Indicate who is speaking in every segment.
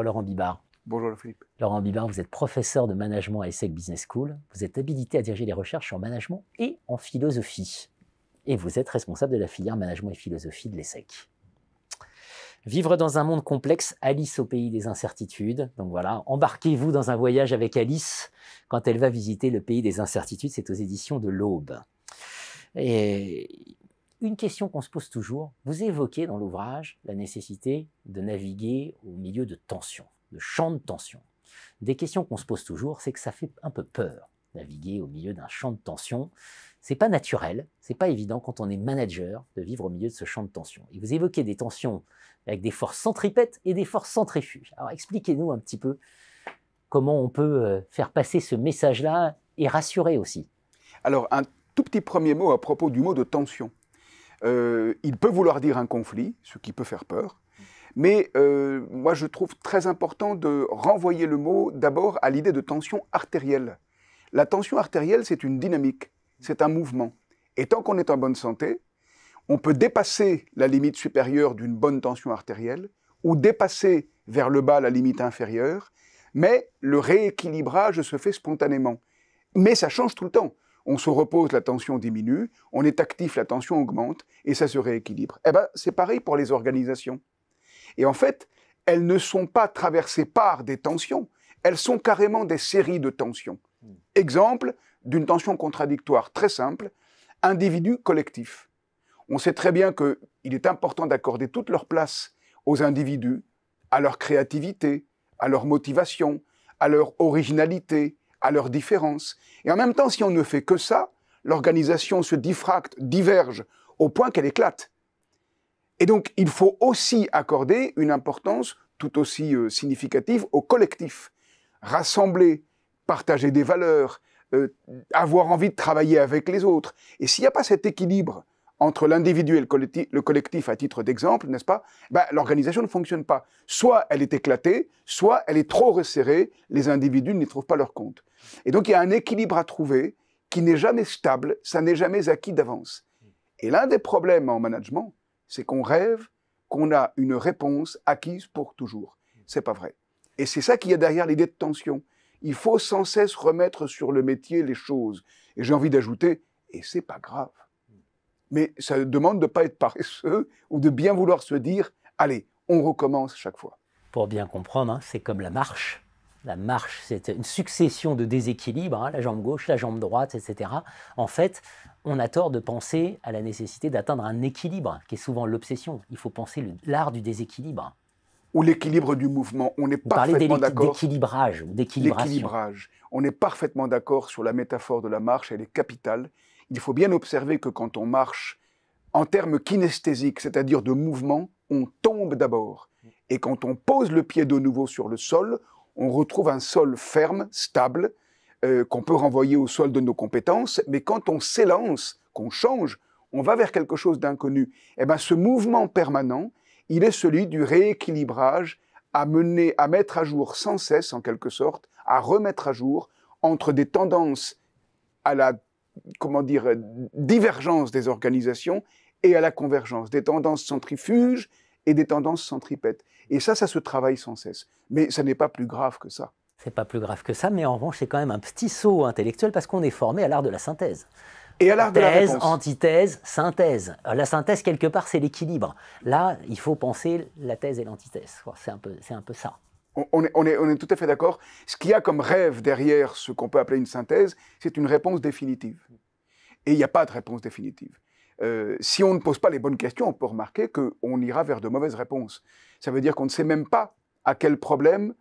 Speaker 1: Bonjour Laurent Bibard.
Speaker 2: Bonjour Philippe.
Speaker 1: Laurent Bibard, vous êtes professeur de management à ESSEC Business School. Vous êtes habilité à diriger les recherches en management et en philosophie. Et vous êtes responsable de la filière management et philosophie de l'ESSEC. Vivre dans un monde complexe, Alice au pays des incertitudes. Donc voilà, embarquez-vous dans un voyage avec Alice quand elle va visiter le pays des incertitudes. C'est aux éditions de l'Aube. Et une question qu'on se pose toujours, vous évoquez dans l'ouvrage la nécessité de naviguer au milieu de tensions, de champs de tensions. Des questions qu'on se pose toujours, c'est que ça fait un peu peur, naviguer au milieu d'un champ de tensions. C'est pas naturel, c'est pas évident quand on est manager de vivre au milieu de ce champ de tensions. Et vous évoquez des tensions avec des forces centripètes et des forces centrifuges. Alors expliquez-nous un petit peu comment on peut faire passer ce message-là et rassurer aussi.
Speaker 2: Alors un tout petit premier mot à propos du mot de tension. Il peut vouloir dire un conflit, ce qui peut faire peur, mais moi je trouve très important de renvoyer le mot d'abord à l'idée de tension artérielle. La tension artérielle, c'est une dynamique, c'est un mouvement. Et tant qu'on est en bonne santé, on peut dépasser la limite supérieure d'une bonne tension artérielle ou dépasser vers le bas la limite inférieure, mais le rééquilibrage se fait spontanément. Mais ça change tout le temps. On se repose, la tension diminue, on est actif, la tension augmente, et ça se rééquilibre. Eh bien, c'est pareil pour les organisations. Et en fait, elles ne sont pas traversées par des tensions, elles sont carrément des séries de tensions. Exemple d'une tension contradictoire très simple, individu-collectif. On sait très bien qu'il est important d'accorder toute leur place aux individus, à leur créativité, à leur motivation, à leur originalité, à leurs différences. Et en même temps, si on ne fait que ça, l'organisation se diffracte, diverge, au point qu'elle éclate. Et donc, il faut aussi accorder une importance tout aussi significative au collectif. Rassembler, partager des valeurs, avoir envie de travailler avec les autres. Et s'il n'y a pas cet équilibre entre l'individu et le collectif à titre d'exemple, n'est-ce pas, l'organisation ne fonctionne pas. Soit elle est éclatée, soit elle est trop resserrée, les individus n'y trouvent pas leur compte. Et donc il y a un équilibre à trouver qui n'est jamais stable, ça n'est jamais acquis d'avance. Et l'un des problèmes en management, c'est qu'on rêve qu'on a une réponse acquise pour toujours. C'est pas vrai. Et c'est ça qu'il y a derrière l'idée de tension. Il faut sans cesse remettre sur le métier les choses. Et j'ai envie d'ajouter, et c'est pas grave. Mais ça demande de ne pas être paresseux ou de bien vouloir se dire « Allez, on recommence chaque fois ».
Speaker 1: Pour bien comprendre, hein, c'est comme la marche. La marche, c'est une succession de déséquilibres, hein, la jambe gauche, la jambe droite, etc. En fait, on a tort de penser à la nécessité d'atteindre un équilibre, qui est souvent l'obsession. Il faut penser l'art du déséquilibre.
Speaker 2: Ou l'équilibre du mouvement. On est parfaitement d'accord.
Speaker 1: D'équilibrage ou d'équilibration.
Speaker 2: L'équilibrage. On est parfaitement d'accord sur la métaphore de la marche, elle est capitale. Il faut bien observer que quand on marche, en termes kinesthésiques, c'est-à-dire de mouvement, on tombe d'abord. Et quand on pose le pied de nouveau sur le sol, on retrouve un sol ferme, stable, qu'on peut renvoyer au sol de nos compétences. Mais quand on s'élance, qu'on change, on va vers quelque chose d'inconnu. Eh bien, ce mouvement permanent, il est celui du rééquilibrage à mener, à mettre à jour sans cesse, en quelque sorte, à remettre à jour entre des tendances à la divergence des organisations et à la convergence, des tendances centrifuges et des tendances centripètes. Et ça se travaille sans cesse. Mais ça n'est pas plus grave que ça.
Speaker 1: C'est pas plus grave que ça, mais en revanche, c'est quand même un petit saut intellectuel parce qu'on est formé à l'art de la synthèse.
Speaker 2: Et à l'art de la réponse.
Speaker 1: Thèse, antithèse, synthèse. La synthèse, quelque part, c'est l'équilibre. Là, il faut penser la thèse et l'antithèse. C'est un peu ça.
Speaker 2: On est tout à fait d'accord. Ce qu'il y a comme rêve derrière ce qu'on peut appeler une synthèse, c'est une réponse définitive. Et il n'y a pas de réponse définitive. Si on ne pose pas les bonnes questions, on peut remarquer qu'on ira vers de mauvaises réponses. Ça veut dire qu'on ne sait même pas à quel problème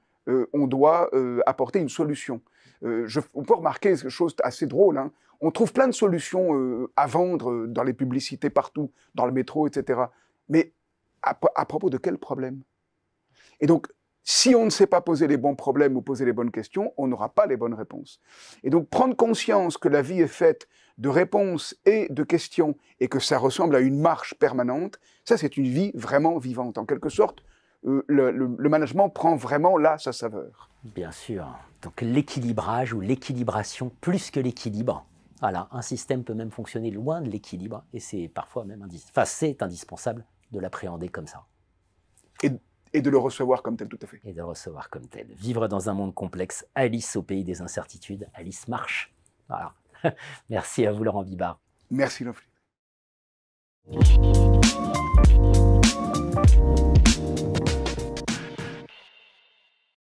Speaker 2: on doit apporter une solution. On peut remarquer quelque chose assez drôle. Hein. On trouve plein de solutions à vendre dans les publicités partout, dans le métro, etc. Mais à propos de quel problème? Et donc, si on ne sait pas poser les bons problèmes ou poser les bonnes questions, on n'aura pas les bonnes réponses. Et donc, prendre conscience que la vie est faite de réponses et de questions et que ça ressemble à une marche permanente, ça, c'est une vie vraiment vivante. En quelque sorte, le management prend vraiment là sa saveur.
Speaker 1: Bien sûr. Donc, l'équilibrage ou l'équilibration plus que l'équilibre. Voilà, un système peut même fonctionner loin de l'équilibre et c'est parfois même c'est indispensable de l'appréhender comme ça.
Speaker 2: Et de le recevoir comme tel, tout à fait.
Speaker 1: Et de le recevoir comme tel. Vivre dans un monde complexe, Alice au pays des incertitudes, Alice marche. Voilà. Merci à vous, Laurent Bibard.
Speaker 2: Merci, Lofli.